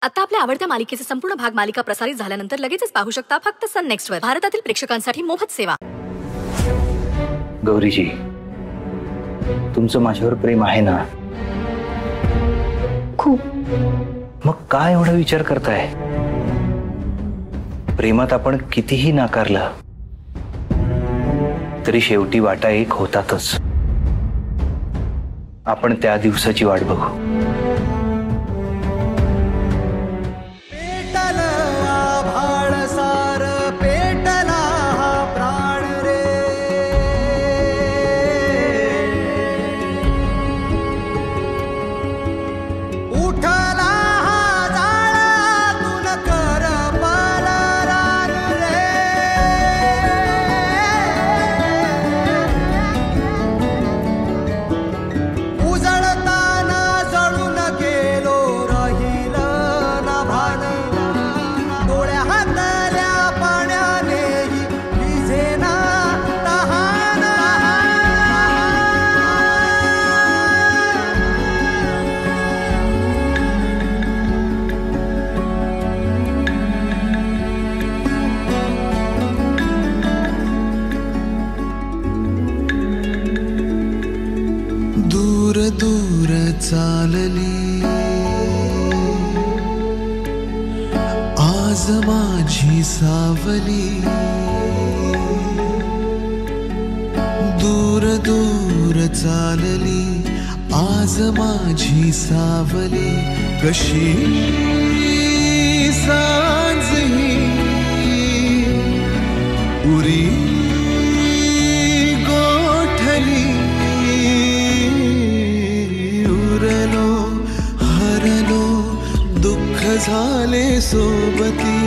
आता आपल्या आवडत्या मालिकेचे संपूर्ण भाग मालिका प्रसारित झाल्यानंतर लगेचच पाहू शकता फक्त सन नेक्स्ट वर. भारतातील प्रेक्षकांसाठी मोफत सेवा. गौरीजी, तुमचं माझ्यावर प्रेम आहे ना? खूप. मग काय एवढा विचार करताय? प्रेमात आपण कितीही नाकारलं तरी शेवटी वाटा एक होतातच. आपण त्या दिवसाची वाट बघू. दूर दूर चालली आज माझी सावली. दूर दूर चालली आज माझी सावली. कशी सांज ही उरी गोठली. उरलो हरलो दुःख झाले सोबती.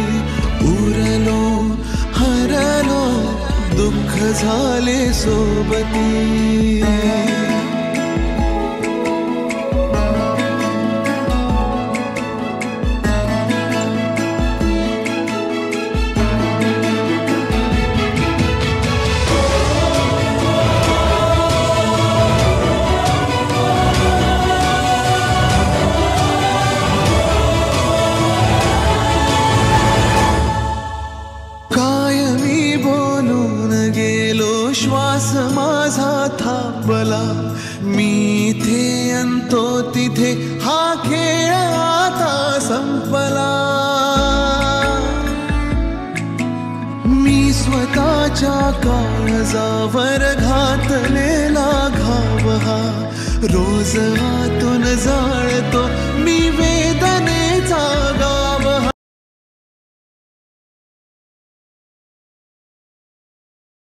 उरलो हरलो दुःख झाले सोबती. श्वास माझा थांबला मी इथे अंतो तिथे हा खेळ आता संपला. मी स्वतःच्या काळजावर घातलेला घाव हा रोज आतून जाळत